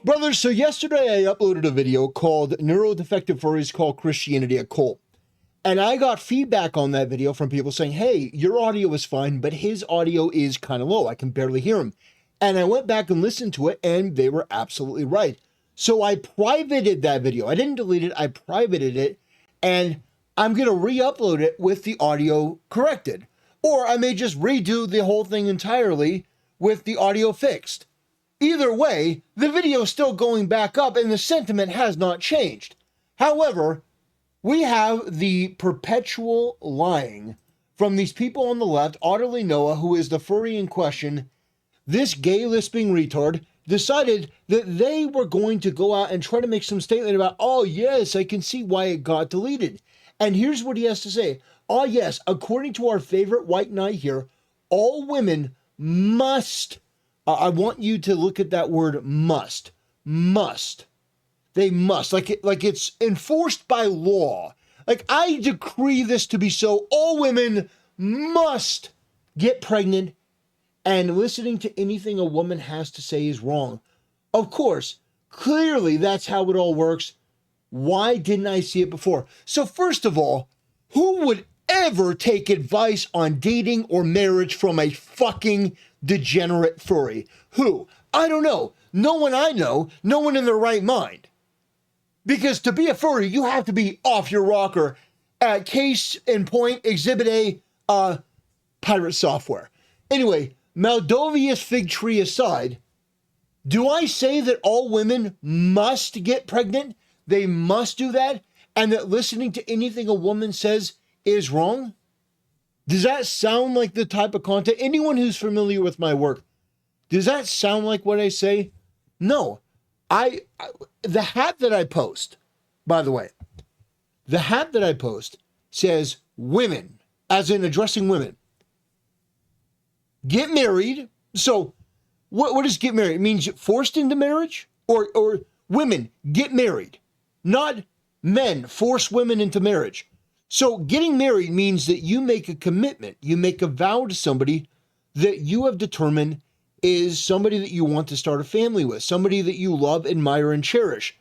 Brothers, so yesterday I uploaded a video called Neurodefective Furries Call Christianity a Cult. And I got feedback on that video from people saying, hey, your audio is fine, but his audio is kind of low. I can barely hear him. And I went back and listened to it, and they were absolutely right. So I privated that video. I didn't delete it. I privated it, and I'm going to re-upload it with the audio corrected. Or I may just redo the whole thing entirely with the audio fixed. Either way, the video is still going back up and the sentiment has not changed. However, we have the perpetual lying from these people on the left. Otterly Noah, who is the furry in question, this gay lisping retard, decided that they were going to go out and try to make some statement about, oh yes, I can see why it got deleted. And here's what he has to say. Oh yes, according to our favorite white knight here, all women must, I want you to look at that word must. They must, like it's enforced by law. Like, I decree this to be so. All women must get pregnant, and listening to anything a woman has to say is wrong. Of course, clearly that's how it all works. Why didn't I see it before? So first of all, who would ever take advice on dating or marriage from a fucking degenerate furry? Who? I don't know. No one I know. No one in their right mind. Because to be a furry, you have to be off your rocker. Case in point, Exhibit A, pirate software. Anyway, Maldovius fig tree aside, do I say that all women must get pregnant? They must do that? And that listening to anything a woman says is wrong? Does that sound like the type of content? Anyone who's familiar with my work, does that sound like what I say? No. The hat that I post, by the way, the hat that I post says women, as in addressing women. Get married. So what does get married? It means forced into marriage? Or women get married, not men force women into marriage. So getting married means that you make a commitment. You make a vow to somebody that you have determined is somebody that you want to start a family with, somebody that you love, admire, and cherish.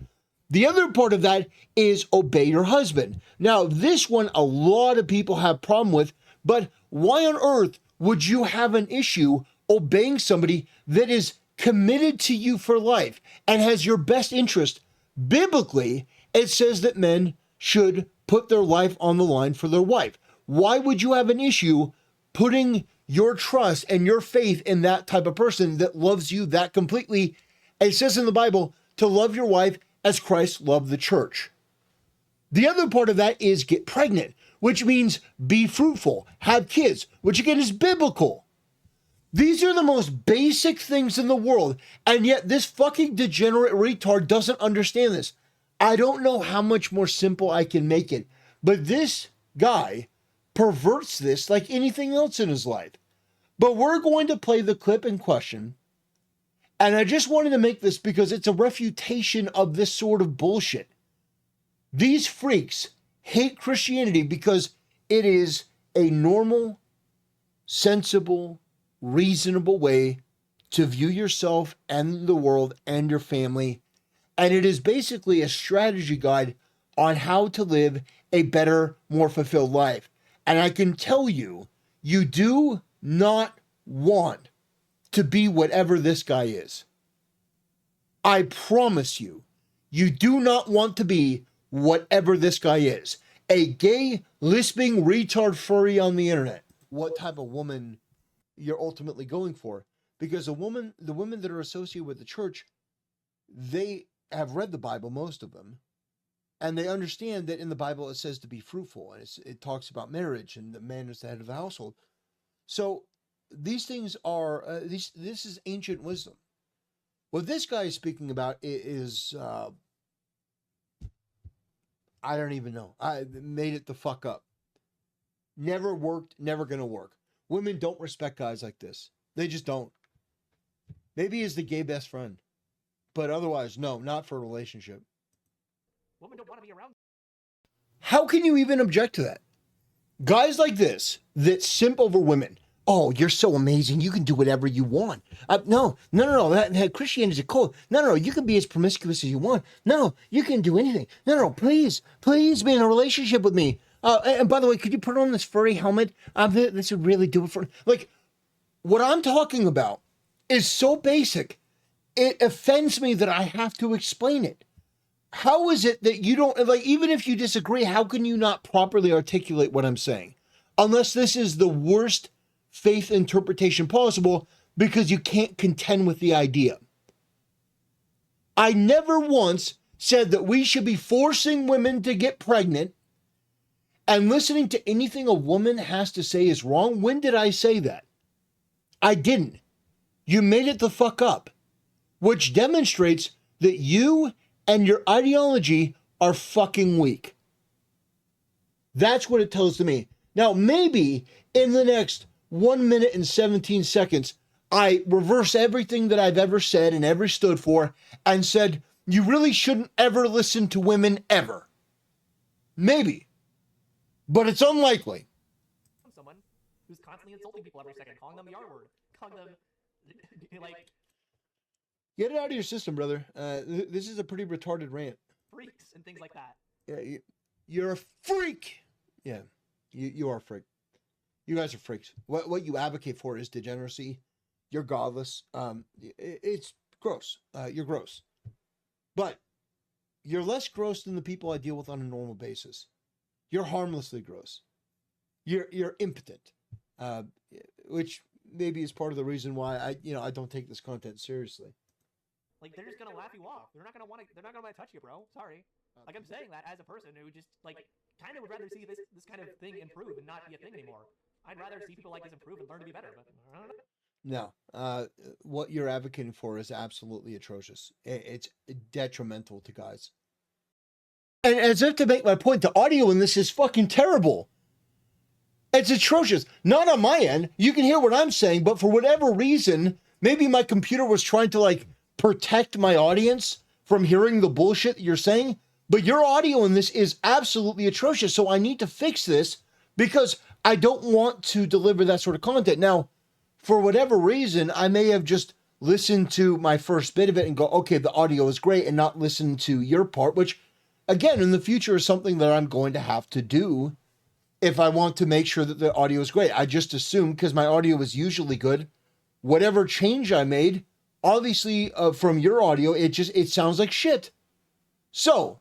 The other part of that is obey your husband. Now, this one a lot of people have problem with, but why on earth would you have an issue obeying somebody that is committed to you for life and has your best interest? Biblically, it says that men should put their life on the line for their wife. Why would you have an issue putting your trust and your faith in that type of person that loves you that completely? It says in the Bible to love your wife as Christ loved the church. The other part of that is get pregnant, which means be fruitful, have kids, which again is biblical. These are the most basic things in the world, and yet this fucking degenerate retard doesn't understand this. I don't know how much more simple I can make it, but this guy perverts this like anything else in his life. But we're going to play the clip in question, and I just wanted to make this because it's a refutation of this sort of bullshit. These freaks hate Christianity because it is a normal, sensible, reasonable way to view yourself and the world and your family. And it is basically a strategy guide on how to live a better, more fulfilled life. And I can tell you, you do not want to be whatever this guy is. I promise you, you do not want to be whatever this guy is. A gay, lisping, retard furry on the internet. What type of woman you're ultimately going for? Because the women that are associated with the church, they have read the Bible, most of them, and they understand that in the Bible it says to be fruitful, and it talks about marriage, and the man is the head of the household. So these things are, this is ancient wisdom. What this guy is speaking about is I don't even know. I made it the fuck up. Never worked, never gonna work. Women don't respect guys like this. They just don't. Maybe he's the gay best friend. But otherwise, no, not for a relationship. Women don't want to be around. How can you even object to that? Guys like this, that simp over women, Oh, you're so amazing. You can do whatever you want. No. That Christianity is a cult. No. You can be as promiscuous as you want. No, you can do anything. No. Please be in a relationship with me. And by the way, could you put on this furry helmet? This would really do it for like what I'm talking about is so basic. It offends me that I have to explain it. How is it that you don't like? Even if you disagree, how can you not properly articulate what I'm saying? Unless this is the worst faith interpretation possible because you can't contend with the idea. I never once said that we should be forcing women to get pregnant and listening to anything a woman has to say is wrong. When did I say that? I didn't. You made it the fuck up, which demonstrates that you and your ideology are fucking weak. That's what it tells to me. Now, maybe in the next 1 minute and 17 seconds, I reverse everything that I've ever said and ever stood for and said, you really shouldn't ever listen to women ever. Maybe. But it's unlikely. Someone who's constantly insulting people every second, calling them the R word, calling them, like... Get it out of your system, brother. This is a pretty retarded rant. Freaks and things like that. Yeah, you're a freak. Yeah, you are a freak. You guys are freaks. What you advocate for is degeneracy. You're godless. It's gross. You're gross. But you're less gross than the people I deal with on a normal basis. You're harmlessly gross. You're impotent, which maybe is part of the reason why I don't take this content seriously. Like, they're just gonna laugh you off. They're not gonna want to touch you, bro. Sorry. Like, I'm saying that as a person who just like kind of would rather see this kind of thing improve and not be a thing anymore. I'd rather see people like this improve and learn to be better. But I don't know. No, what you're advocating for is absolutely atrocious. It's detrimental to guys. And as if to make my point, the audio in this is fucking terrible. It's atrocious. Not on my end. You can hear what I'm saying, but for whatever reason, maybe my computer was trying to like protect my audience from hearing the bullshit you're saying. But your audio in this is absolutely atrocious. So I need to fix this because I don't want to deliver that sort of content. Now, for whatever reason, I may have just listened to my first bit of it and go, okay, the audio is great, and not listen to your part, which, again, in the future is something that I'm going to have to do if I want to make sure that the audio is great. I just assume, because my audio is usually good, whatever change I made, obviously from your audio, it sounds like shit. So,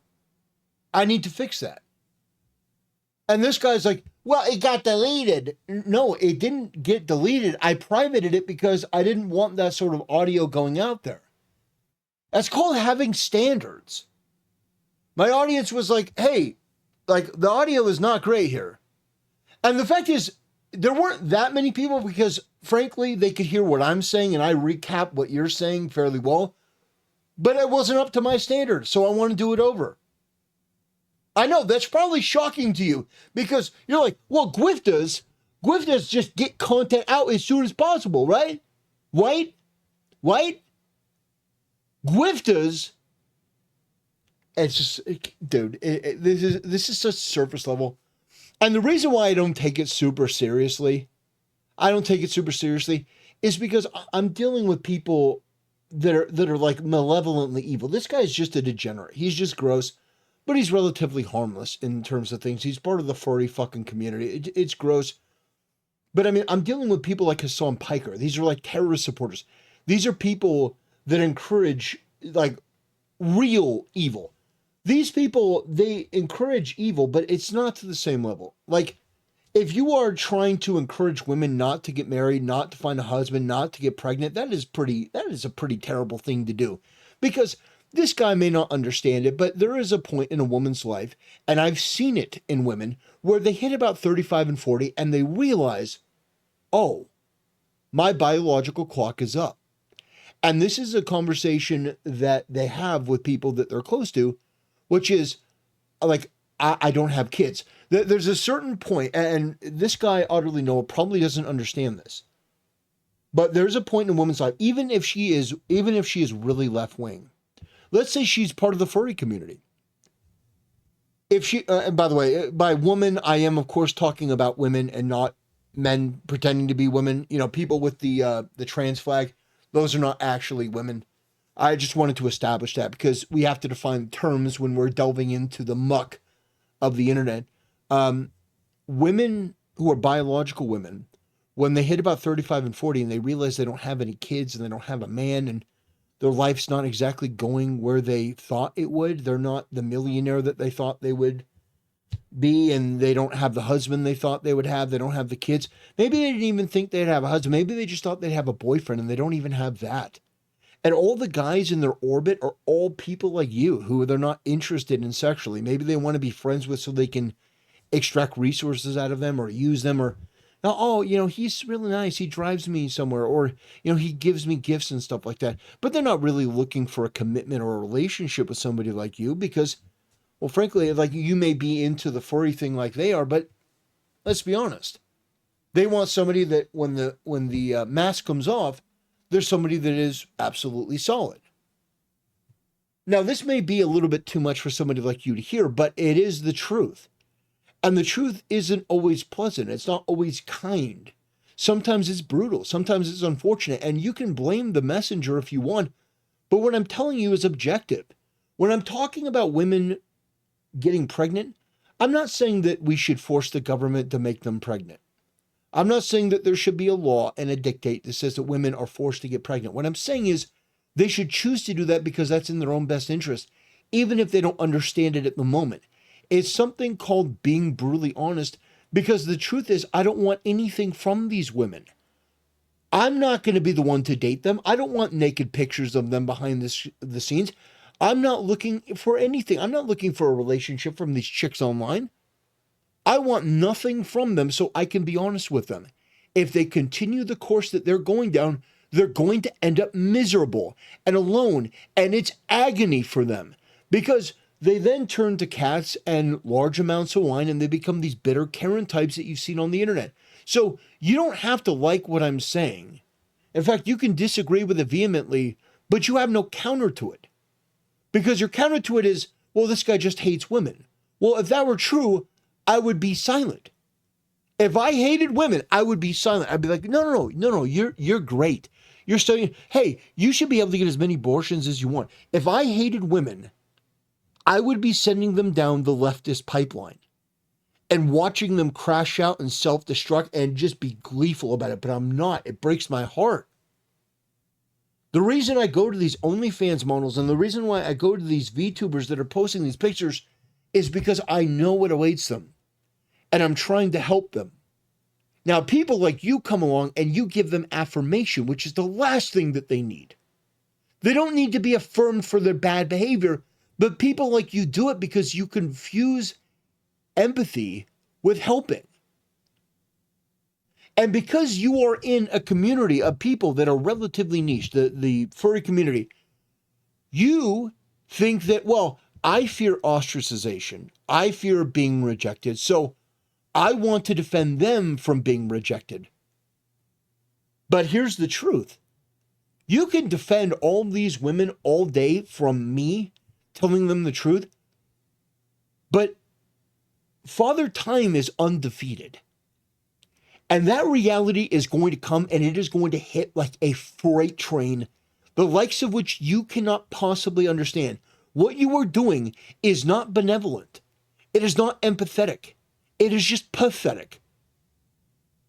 I need to fix that. And this guy's like, well, it got deleted. No, it didn't get deleted. I privated it because I didn't want that sort of audio going out there. That's called having standards. My audience was like, hey, like the audio is not great here. And the fact is, there weren't that many people because, frankly, they could hear what I'm saying and I recap what you're saying fairly well. But it wasn't up to my standards, so I want to do it over. I know, that's probably shocking to you because you're like, well, Gwiftas just get content out as soon as possible, right? White? Gwiftas, it's just, dude, this is such surface level. And the reason why I don't take it super seriously is because I'm dealing with people that are like malevolently evil. This guy's just a degenerate. He's just gross. But he's relatively harmless in terms of things. He's part of the furry fucking community. It's gross. But I mean, I'm dealing with people like Hassan Piker. These are like terrorist supporters. These are people that encourage like real evil. These people, they encourage evil, but it's not to the same level. Like, if you are trying to encourage women not to get married, not to find a husband, not to get pregnant, that is a pretty terrible thing to do. Because this guy may not understand it, but there is a point in a woman's life, and I've seen it in women, where they hit about 35 and 40 and they realize, oh, my biological clock is up. And this is a conversation that they have with people that they're close to, which is like, I don't have kids. There's a certain point, and this guy, Utterly Noah, probably doesn't understand this. But there's a point in a woman's life, even if she is really left-wing, let's say she's part of the furry community. If she, and by the way, by woman, I am, of course, talking about women and not men pretending to be women. You know, people with the trans flag, those are not actually women. I just wanted to establish that because we have to define terms when we're delving into the muck of the internet. Women who are biological women, when they hit about 35 and 40 and they realize they don't have any kids and they don't have a man and their life's not exactly going where they thought it would, they're not the millionaire that they thought they would be, and they don't have the husband they thought they would have, they don't have the kids. Maybe they didn't even think they'd have a husband. Maybe they just thought they'd have a boyfriend and they don't even have that. And all the guys in their orbit are all people like you who they're not interested in sexually. Maybe they want to be friends with so they can extract resources out of them or use them, or, oh, you know, he's really nice, he drives me somewhere, or, you know, he gives me gifts and stuff like that. But they're not really looking for a commitment or a relationship with somebody like you because, well, frankly, like, you may be into the furry thing like they are, but let's be honest. They want somebody that when the mask comes off, there's somebody that is absolutely solid. Now, this may be a little bit too much for somebody like you to hear, but it is the truth. And the truth isn't always pleasant. It's not always kind. Sometimes it's brutal. Sometimes it's unfortunate. And you can blame the messenger if you want. But what I'm telling you is objective. When I'm talking about women getting pregnant, I'm not saying that we should force the government to make them pregnant. I'm not saying that there should be a law and a dictate that says that women are forced to get pregnant. What I'm saying is they should choose to do that because that's in their own best interest, even if they don't understand it at the moment. It's something called being brutally honest, because the truth is I don't want anything from these women. I'm not going to be the one to date them. I don't want naked pictures of them behind the scenes. I'm not looking for anything. I'm not looking for a relationship from these chicks online. I want nothing from them so I can be honest with them. If they continue the course that they're going down, they're going to end up miserable and alone, and it's agony for them because they then turn to cats and large amounts of wine, and they become these bitter Karen types that you've seen on the internet. So you don't have to like what I'm saying. In fact, you can disagree with it vehemently, but you have no counter to it. Because your counter to it is, well, this guy just hates women. Well, if that were true, I would be silent. If I hated women, I would be silent. I'd be like, no, you're great. You're studying. Hey, you should be able to get as many abortions as you want. If I hated women, I would be sending them down the leftist pipeline and watching them crash out and self-destruct and just be gleeful about it. But I'm not. It breaks my heart. The reason I go to these OnlyFans models and the reason why I go to these VTubers that are posting these pictures is because I know what awaits them. And I'm trying to help them. Now, people like you come along and you give them affirmation, which is the last thing that they need. They don't need to be affirmed for their bad behavior, but people like you do it because you confuse empathy with helping. And because you are in a community of people that are relatively niche, the furry community, you think that, well, I fear ostracization. I fear being rejected. So I want to defend them from being rejected. But here's the truth. You can defend all these women all day from me telling them the truth, but Father Time is undefeated. And that reality is going to come, and it is going to hit like a freight train, the likes of which you cannot possibly understand. What you are doing is not benevolent. It is not empathetic. It is just pathetic.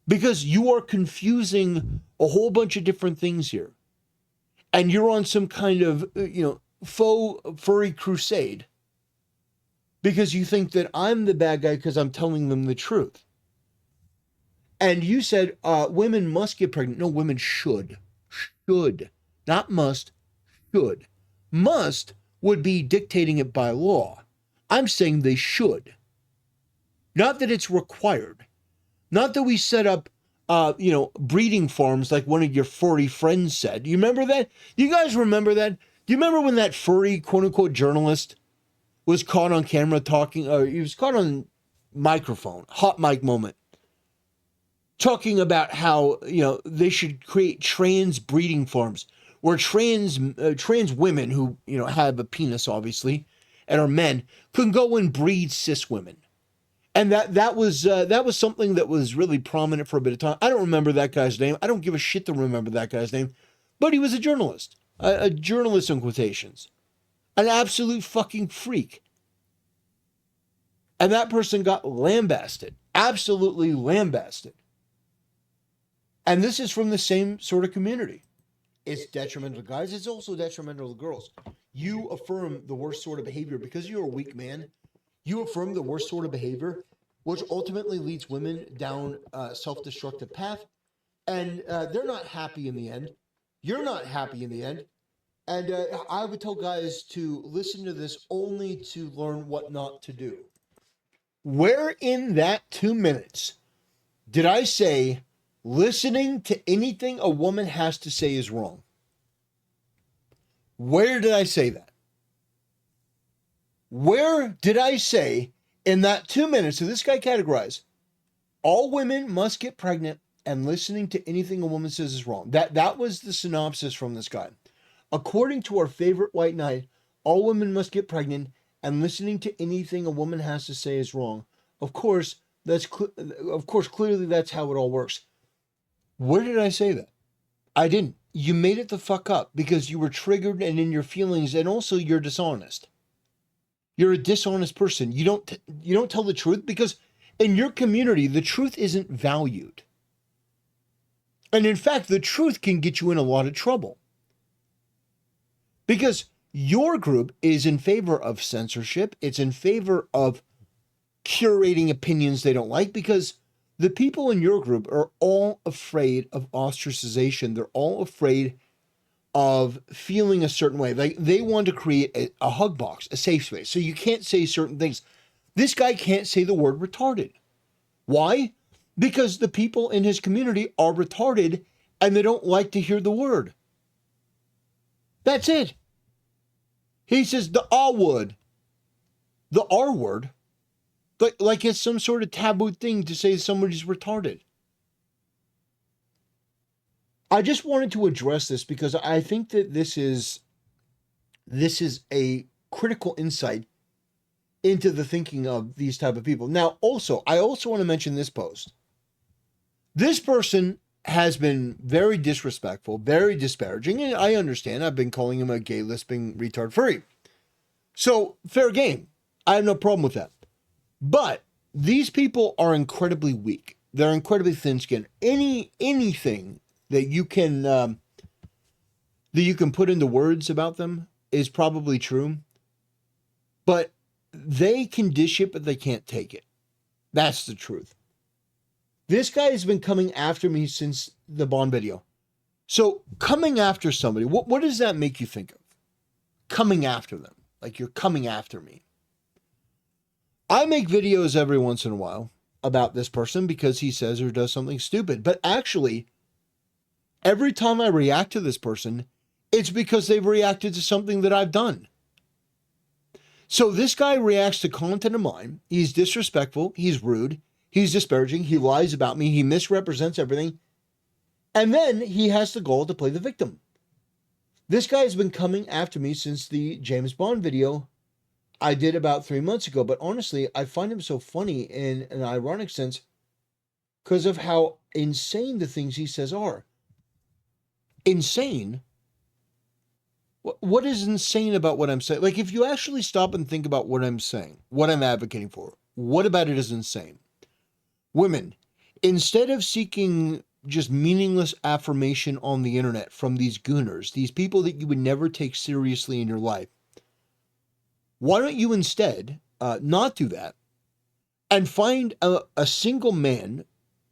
Because you are confusing a whole bunch of different things here. And you're on some kind of, faux furry crusade. Because you think that I'm the bad guy because I'm telling them the truth. And you said women must get pregnant. No, women should. Should. Not must. Should. Must would be dictating it by law. I'm saying they should. Not that it's required. Not that we set up, breeding farms like one of your furry friends said. Do you remember that? Do you guys remember that? Do you remember when that furry, quote-unquote, journalist was caught on camera talking, or he was caught on microphone, hot mic moment, talking about how, they should create trans breeding farms where trans women who, have a penis, obviously, and are men, can go and breed cis women. And that was something that was really prominent for a bit of time. I don't remember that guy's name. I don't give a shit to remember that guy's name, but he was a journalist, a journalist in quotations, an absolute fucking freak. And that person got lambasted, absolutely lambasted. And this is from the same sort of community. It's detrimental to guys. It's also detrimental to girls. You affirm the worst sort of behavior because you're a weak man. You affirm the worst sort of behavior, which ultimately leads women down a self-destructive path. And they're not happy in the end. You're not happy in the end. And I would tell guys to listen to this only to learn what not to do. Where in that 2 minutes did I say listening to anything a woman has to say is wrong? Where did I say that? Where did I say in that 2 minutes, so this guy categorized, all women must get pregnant and listening to anything a woman says is wrong? That was the synopsis from this guy. According to our favorite white knight, all women must get pregnant and listening to anything a woman has to say is wrong. Of course, clearly that's how it all works. Where did I say that? I didn't. You made it the fuck up because you were triggered and in your feelings, and also you're dishonest. You're a dishonest person. You don't tell the truth because in your community, the truth isn't valued. And in fact, the truth can get you in a lot of trouble. Because your group is in favor of censorship. It's in favor of curating opinions they don't like because the people in your group are all afraid of ostracization. They're all afraid of feeling a certain way. Like they want to create a hug box, a safe space. So you can't say certain things. This guy can't say the word retarded. Why? Because the people in his community are retarded and they don't like to hear the word. That's it. He says the R word, the R word, like it's some sort of taboo thing to say somebody's retarded. I just wanted to address this because I think that this is a critical insight into the thinking of these type of people. Now, I also want to mention this post. This person has been very disrespectful, very disparaging, and I understand. I've been calling him a gay, lisping, retard furry. So, fair game. I have no problem with that. But these people are incredibly weak. They're incredibly thin-skinned. Anything that you can put into words about them is probably true. But they can dish it, but they can't take it. That's the truth. This guy has been coming after me since the Bond video. So coming after somebody, what does that make you think of? Coming after them. Like you're coming after me. I make videos every once in a while about this person because he says or does something stupid. But actually, every time I react to this person, it's because they've reacted to something that I've done. So this guy reacts to content of mine. He's disrespectful. He's rude. He's disparaging. He lies about me. He misrepresents everything. And then he has the gall to play the victim. This guy has been coming after me since the James Bond video I did about 3 months ago. But honestly, I find him so funny in an ironic sense because of how insane the things he says are. Insane? What is insane about what I'm saying? Like, if you actually stop and think about what I'm saying, what I'm advocating for, what about it is insane? Women, instead of seeking just meaningless affirmation on the internet from these gooners, these people that you would never take seriously in your life, why don't you instead not do that and find a single man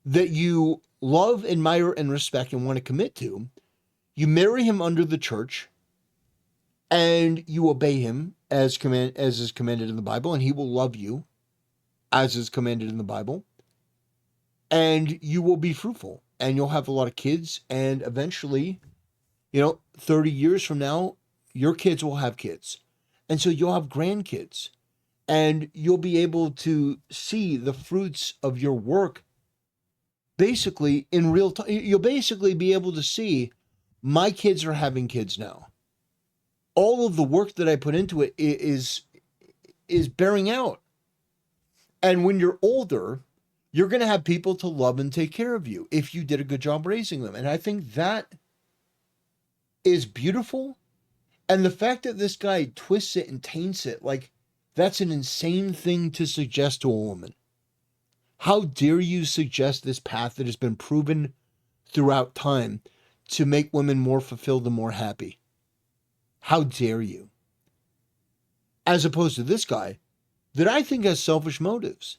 that you love, admire, and respect and want to commit to? You marry him under the church and you obey him as is commanded in the Bible, and he will love you as is commanded in the Bible. And you will be fruitful and you'll have a lot of kids. And eventually, 30 years from now, your kids will have kids. And so you'll have grandkids and you'll be able to see the fruits of your work basically in real time. You'll basically be able to see my kids are having kids now. All of the work that I put into it is bearing out. And when you're older, you're going to have people to love and take care of you if you did a good job raising them. And I think that is beautiful. And the fact that this guy twists it and taints it, like, that's an insane thing to suggest to a woman. How dare you suggest this path that has been proven throughout time to make women more fulfilled and more happy? How dare you? As opposed to this guy that I think has selfish motives.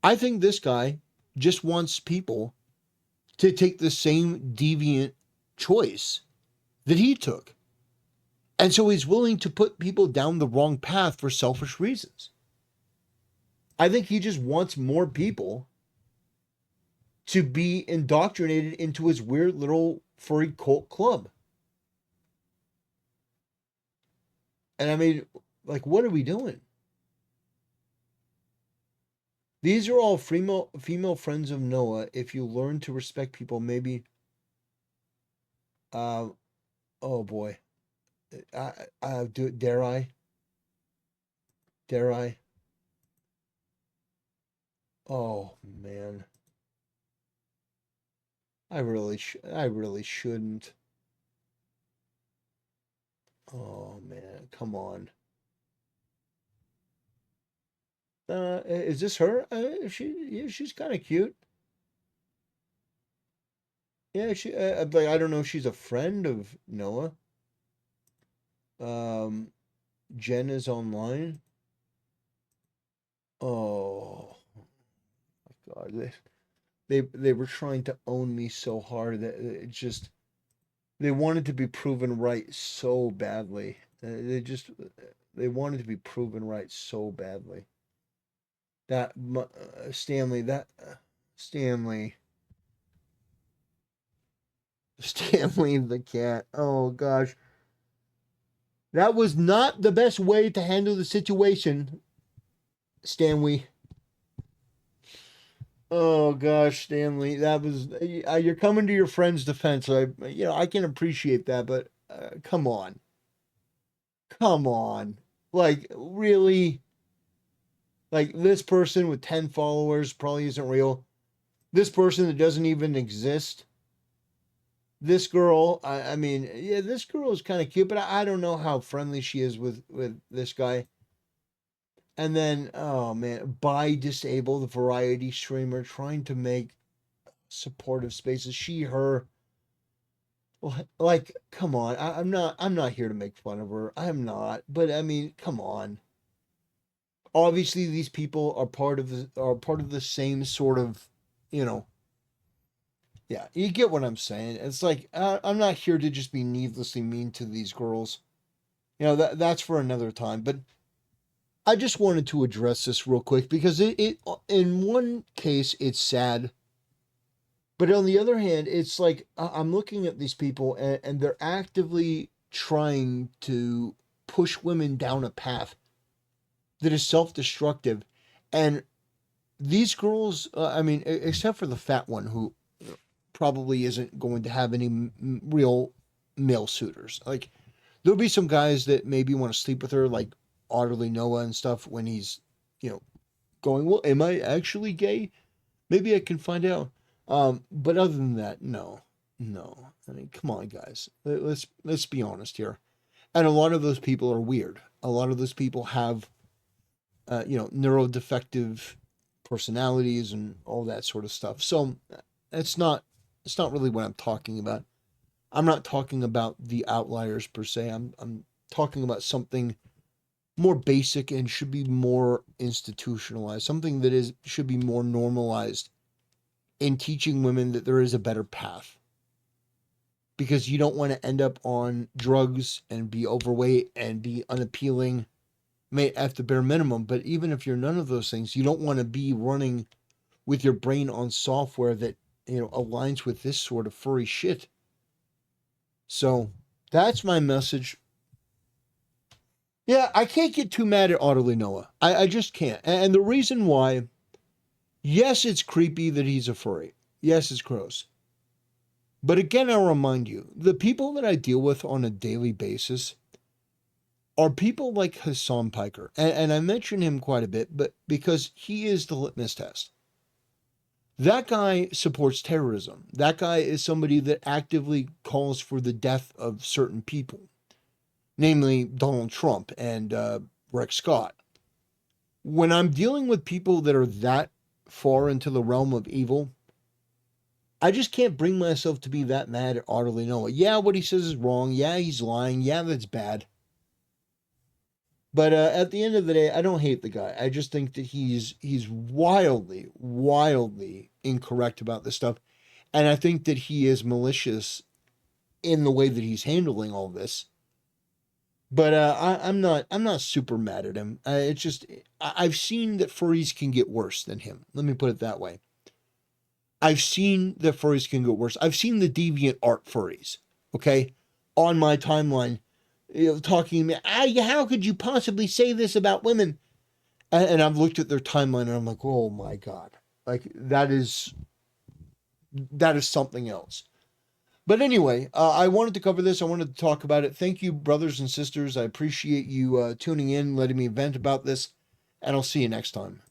I think this guy just wants people to take the same deviant choice that he took. And so he's willing to put people down the wrong path for selfish reasons. I think he just wants more people to be indoctrinated into his weird little furry cult club. And I mean, like, what are we doing? These are all female friends of Noah. If you learn to respect people, maybe. Oh boy. Dare I? Dare I? Oh man. I really shouldn't. Oh man, come on. Is this her? She's kind of cute. Yeah, but I don't know if she's a friend of Noah. Jen is online. Oh my God, they were trying to own me so hard that it just they wanted to be proven right so badly. They wanted to be proven right so badly. Stanley, Stanley, Stanley the cat. Oh gosh. That was not the best way to handle the situation, Stanley. Oh gosh, Stanley, that was you're coming to your friend's defense. I can appreciate that, but come on. Come on. Like really like this person with 10 followers probably isn't real. This person that doesn't even exist. This girl, I mean, yeah, this girl is kind of cute, but I don't know how friendly she is with this guy. And then, oh man, by disabled variety streamer trying to make supportive spaces. She, her, like, come on. I'm not here to make fun of her. I'm not. But I mean, come on. Obviously, these people are part of the same sort of, you know. Yeah, you get what I'm saying. It's like I'm not here to just be needlessly mean to these girls. That's for another time. But I just wanted to address this real quick because it in one case it's sad, but on the other hand, it's like I'm looking at these people and they're actively trying to push women down a path that is self-destructive, and these girls, I mean, except for the fat one who probably isn't going to have any real male suitors. Like there'll be some guys that maybe want to sleep with her, like Otterly Noah and stuff, when he's, going, well, am I actually gay? Maybe I can find out. But other than that, no. I mean, come on, guys. Let's be honest here. And a lot of those people are weird. A lot of those people have, neurodefective personalities and all that sort of stuff. So it's not really what I'm talking about. I'm not talking about the outliers per se. I'm talking about something more basic and should be more institutionalized, something that should be more normalized in teaching women that there is a better path. Because you don't want to end up on drugs and be overweight and be unappealing, at the bare minimum. But even if you're none of those things, you don't want to be running with your brain on software that, aligns with this sort of furry shit. So that's my message. Yeah, I can't get too mad at Otterly Noah. I just can't. And the reason why, yes, it's creepy that he's a furry. Yes, it's gross. But again, I'll remind you, the people that I deal with on a daily basis, are people like Hassan Piker. And I mention him quite a bit, but because he is the litmus test. That guy supports terrorism. That guy is somebody that actively calls for the death of certain people, namely Donald Trump and Rick Scott. When I'm dealing with people that are that far into the realm of evil, I just can't bring myself to be that mad at Utterly Noah. Yeah, what he says is wrong. Yeah, he's lying. Yeah, that's bad. But at the end of the day, I don't hate the guy. I just think that he's wildly, wildly incorrect about this stuff, and I think that he is malicious in the way that he's handling all this. But I'm not super mad at him. It's just I've seen that furries can get worse than him. Let me put it that way. I've seen that furries can get worse. I've seen the deviant art furries. Okay, on my timeline, talking to me. How could you possibly say this about women? And I've looked at their timeline and I'm like, oh my god, like that is something else. But anyway, I wanted to cover this. I wanted to talk about it. Thank you, brothers and sisters. I appreciate you tuning in, letting me vent about this, and I'll see you next time.